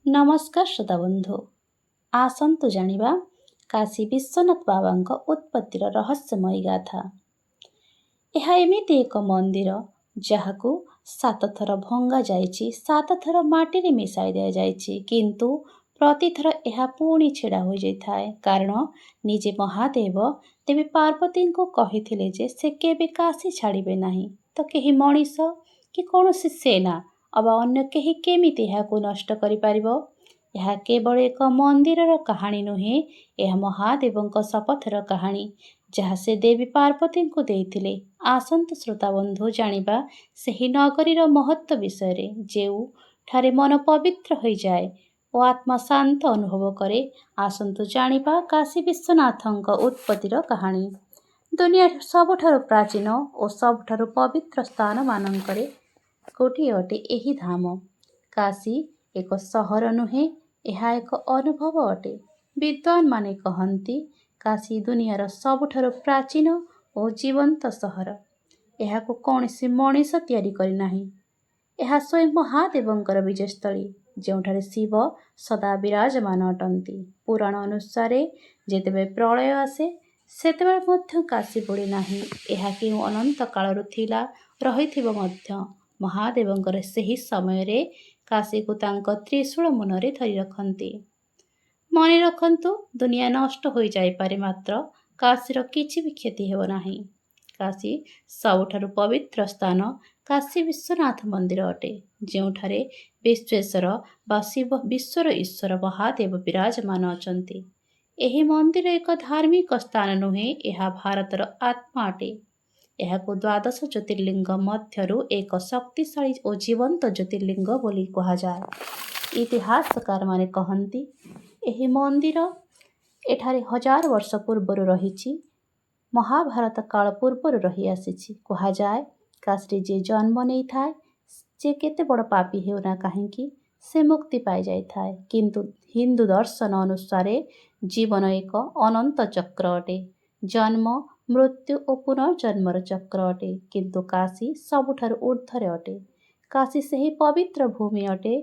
नमस्कार श्रोता बंधु आसतु जानिबा काशी विश्वनाथ बाबाଙ୍କ उत्पत्तिर रहस्यमयी गाथा। ଏହା ଏମିତି ଏକ ମନ୍ଦିର ଯାହାକୁ 7 ଥର ଭଙ୍ଗା ଯାଇଛି, 7 ଥର ମାଟିରେ ମିଶାଇ ଦିଆଯାଇଛି, କିନ୍ତୁ ପ୍ରତିଥର ଏହା ପୁଣି ଛିଡ଼ା ହୋଇଯାଇଥାଏ। କାରଣ ନିଜେ ମହାଦେବ ଦେବୀ ପାର୍ବତୀଙ୍କୁ କହିଥିଲେ ଯେ ସେ କେବେ କାଶୀ ଛାଡ଼ିବେ ନାହିଁ, ତ କେହି ମଣିଷ କି କୌଣସି ସେନା ଅବା ଅନ୍ୟ କେହି କେମିତି ଏହାକୁ ନଷ୍ଟ କରିପାରିବ। ଏହା କେବଳ ଏକ ମନ୍ଦିରର କାହାଣୀ ନୁହେଁ, ଏହା ମହାଦେବଙ୍କ ଶପଥର କାହାଣୀ ଯାହା ସେ ଦେବୀ ପାର୍ବତୀଙ୍କୁ ଦେଇଥିଲେ। ଆସନ୍ତୁ ଶ୍ରୋତା ବନ୍ଧୁ ଜାଣିବା ସେହି ନଗରୀର ମହତ୍ତ୍ୱ ବିଷୟରେ, ଯେଉଁଠାରେ ମନ ପବିତ୍ର ହୋଇଯାଏ ଓ ଆତ୍ମା ଶାନ୍ତ ଅନୁଭବ କରେ। ଆସନ୍ତୁ ଜାଣିବା କାଶୀ ବିଶ୍ୱନାଥଙ୍କ ଉତ୍ପତ୍ତିର କାହାଣୀ। ଦୁନିଆର ସବୁଠାରୁ ପ୍ରାଚୀନ ଓ ସବୁଠାରୁ ପବିତ୍ର ସ୍ଥାନମାନଙ୍କରେ ଗୋଟିଏ ଅଟେ ଏହି ଧାମ। କାଶୀ ଏକ ସହର ନୁହେଁ, ଏହା ଏକ ଅନୁଭବ ଅଟେ। ବିଦ୍ୱାନମାନେ କହନ୍ତି କାଶୀ ଦୁନିଆର ସବୁଠାରୁ ପ୍ରାଚୀନ ଓ ଜୀବନ୍ତ ସହର। ଏହାକୁ କୌଣସି ମଣିଷ ତିଆରି କରିନାହିଁ। ଏହା ସ୍ୱୟଂ ମହାଦେବଙ୍କର ବିଜୟସ୍ଥଳୀ, ଯେଉଁଠାରେ ଶିବ ସଦା ବିରାଜମାନ ଅଟନ୍ତି। ପୁରାଣ ଅନୁସାରେ ଯେତେବେଳେ ପ୍ରଳୟ ଆସେ, ସେତେବେଳେ ମଧ୍ୟ କାଶୀ ବୁଡ଼େ ନାହିଁ। ଏହା କେଉଁ ଅନନ୍ତ କାଳରୁ ଥିଲା ରହିଥିବ ମଧ୍ୟ। ମହାଦେବଙ୍କର ସେହି ସମୟରେ କାଶୀକୁ ତାଙ୍କ ତ୍ରିଶୂଳ ମୁନରେ ଧରି ରଖନ୍ତି। ମନେ ରଖନ୍ତୁ, ଦୁନିଆ ନଷ୍ଟ ହୋଇଯାଇପାରେ, ମାତ୍ର କାଶୀର କିଛି ବି କ୍ଷତି ହେବ ନାହିଁ। କାଶୀ ସବୁଠାରୁ ପବିତ୍ର ସ୍ଥାନ କାଶୀ ବିଶ୍ୱନାଥ ମନ୍ଦିର ଅଟେ, ଯେଉଁଠାରେ ବିଶ୍ୱେଶ୍ୱର ବା ଶିବ ବିଶ୍ୱର ଈଶ୍ୱର ମହାଦେବ ବିରାଜମାନ ଅଛନ୍ତି। ଏହି ମନ୍ଦିର ଏକ ଧାର୍ମିକ ସ୍ଥାନ ନୁହେଁ, ଏହା ଭାରତର ଆତ୍ମା ଅଟେ। ଏହାକୁ 12 ଜ୍ୟୋତିର୍ଲିଙ୍ଗ ମଧ୍ୟରୁ ଏକ ଶକ୍ତିଶାଳୀ ଓ ଜୀବନ୍ତ ଜ୍ୟୋତିର୍ଲିଙ୍ଗ ବୋଲି କୁହାଯାଏ। ଇତିହାସକାରମାନେ କହନ୍ତି ଏହି ମନ୍ଦିର ଏଠାରେ 1000 ବର୍ଷ ପୂର୍ବରୁ ରହିଛି। ମହାଭାରତ କାଳ ପୂର୍ବରୁ ରହିଆସିଛି। କୁହାଯାଏ କାଶୀରେ ଯିଏ ଜନ୍ମ ନେଇଥାଏ, ଯେ କେତେ ବଡ଼ ପାପୀ ହେଉନା କାହିଁକି, ସେ ମୁକ୍ତି ପାଇଯାଇଥାଏ। କିନ୍ତୁ ହିନ୍ଦୁ ଦର୍ଶନ ଅନୁସାରେ ଜୀବନ ଏକ ଅନନ୍ତ ଚକ୍ର ଅଟେ। ଜନ୍ମ, ମୃତ୍ୟୁ ଓ ପୁନର୍ଜନ୍ମର ଚକ୍ର ଅଟେ, କିନ୍ତୁ କାଶୀ ସବୁଠାରୁ ଊର୍ଦ୍ଧ୍ୱରେ ଅଟେ। କାଶୀ ସେହି ପବିତ୍ର ଭୂମି ଅଟେ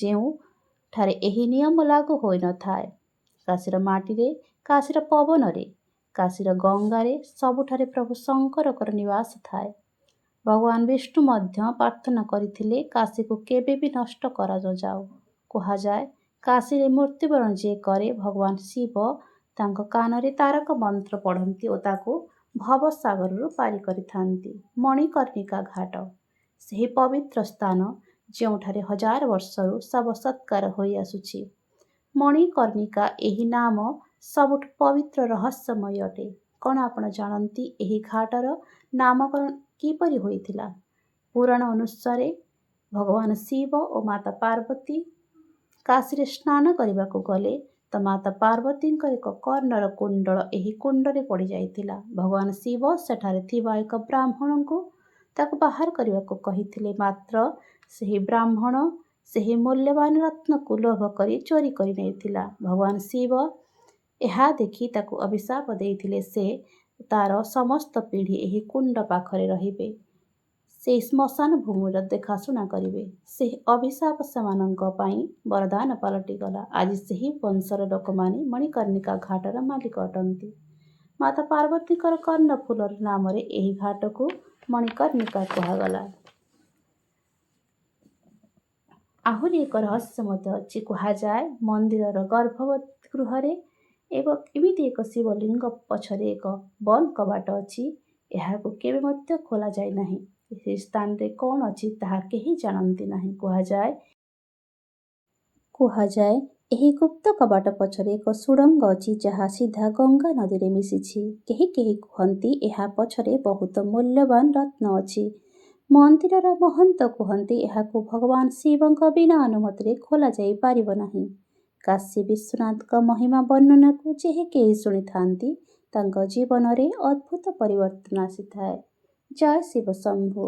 ଯେଉଁଠାରେ ଏହି ନିୟମ ଲାଗୁ ହୋଇନଥାଏ। କାଶୀର ମାଟିରେ, କାଶୀର ପବନରେ, କାଶୀର ଗଙ୍ଗାରେ, ସବୁଠାରେ ପ୍ରଭୁ ଶଙ୍କରଙ୍କର ନିବାସ ଥାଏ। ଭଗବାନ ବିଷ୍ଣୁ ମଧ୍ୟ ପ୍ରାର୍ଥନା କରିଥିଲେ କାଶୀକୁ କେବେ ବି ନଷ୍ଟ କରାନଯାଉ। କୁହାଯାଏ କାଶୀରେ ମୃତ୍ୟୁବରଣ ଯିଏ କରେ, ଭଗବାନ ଶିବ ତାଙ୍କ କାନରେ ତାରକ ମନ୍ତ୍ର ପଢ଼ନ୍ତି ଓ ତାକୁ ଭବସାଗରରୁ ପାରି କରିଥାନ୍ତି। ମଣିକର୍ଣ୍ଣିକା ଘାଟ ସେହି ପବିତ୍ର ସ୍ଥାନ ଯେଉଁଠାରେ 1000 ବର୍ଷରୁ ଶବ ସତ୍କାର ହୋଇଆସୁଛି। ମଣିକର୍ଣ୍ଣିକା ଏହି ନାମ ସବୁଠୁ ପବିତ୍ର ରହସ୍ୟମୟ ଅଟେ। କ'ଣ ଆପଣ ଜାଣନ୍ତି ଏହି ଘାଟର ନାମକରଣ କିପରି ହୋଇଥିଲା? ପୁରାଣ ଅନୁସାରେ ଭଗବାନ ଶିବ ଓ ମାତା ପାର୍ବତୀ କାଶୀରେ ସ୍ନାନ କରିବାକୁ ଗଲେ ତ ମାତା ପାର୍ବତୀଙ୍କର ଏକ କର୍ଣ୍ଣର କୁଣ୍ଡଳ ଏହି କୁଣ୍ଡରେ ପଡ଼ିଯାଇଥିଲା। ଭଗବାନ ଶିବ ସେଠାରେ ଥିବା ଏକ ବ୍ରାହ୍ମଣଙ୍କୁ ତାକୁ ବାହାର କରିବାକୁ କହିଥିଲେ, ମାତ୍ର ସେହି ବ୍ରାହ୍ମଣ ସେହି ମୂଲ୍ୟବାନ ରତ୍ନକୁ ଲୋଭ କରି ଚୋରି କରି ନେଇଥିଲା। ଭଗବାନ ଶିବ ଏହା ଦେଖି ତାକୁ ଅଭିଶାପ ଦେଇଥିଲେ, ସେ ତାର ସମସ୍ତ ପିଢ଼ି ଏହି କୁଣ୍ଡ ପାଖରେ ରହିବେ, ସେହି ଶ୍ମଶାନ ଭୂମିର ଦେଖାଶୁଣା କରିବେ। ସେହି ଅଭିଶାପ ସେମାନଙ୍କ ପାଇଁ ବରଦାନ ପାଲଟିଗଲା। ଆଜି ସେହି ବଂଶର ଲୋକମାନେ ମଣିକର୍ଣ୍ଣିକା ଘାଟର ମାଲିକ ଅଟନ୍ତି। ମାତା ପାର୍ବତୀଙ୍କର କର୍ଣ୍ଣଫୁଲର ନାମରେ ଏହି ଘାଟକୁ ମଣିକର୍ଣ୍ଣିକା କୁହାଗଲା। ଆହୁରି ଏକ ରହସ୍ୟ ମଧ୍ୟ ଅଛି। କୁହାଯାଏ ମନ୍ଦିରର ଗର୍ଭଗୃହ ଗୃହରେ ଏବଂ ଏମିତି ଏକ ଶିବଲିଙ୍ଗ ପଛରେ ଏକ ବନ୍ଦ କବାଟ ଅଛି। ଏହାକୁ କେବେ ମଧ୍ୟ ଖୋଲାଯାଏ ନାହିଁ। ସେହି ସ୍ଥାନରେ କ'ଣ ଅଛି ତାହା କେହି ଜାଣନ୍ତି ନାହିଁ। କୁହାଯାଏ ଏହି ଗୁପ୍ତ କବାଟ ପଛରେ ଏକ ସୁଡ଼ଙ୍ଗ ଅଛି ଯାହା ସିଧା ଗଙ୍ଗା ନଦୀରେ ମିଶିଛି। କେହି କେହି କୁହନ୍ତି ଏହା ପଛରେ ବହୁତ ମୂଲ୍ୟବାନ ରତ୍ନ ଅଛି। ମନ୍ଦିରର ମହନ୍ତ କୁହନ୍ତି ଏହାକୁ ଭଗବାନ ଶିବଙ୍କ ବିନା ଅନୁମତିରେ ଖୋଲାଯାଇ ପାରିବ ନାହିଁ। କାଶୀ ବିଶ୍ୱନାଥଙ୍କ ମହିମା ବର୍ଣ୍ଣନାକୁ ଯେ କେହି ଶୁଣିଥାନ୍ତି, ତାଙ୍କ ଜୀବନରେ ଅଦ୍ଭୁତ ପରିବର୍ତ୍ତନ ଆସିଥାଏ। ଜୟ ଶିବ ଶମ୍ଭୁ।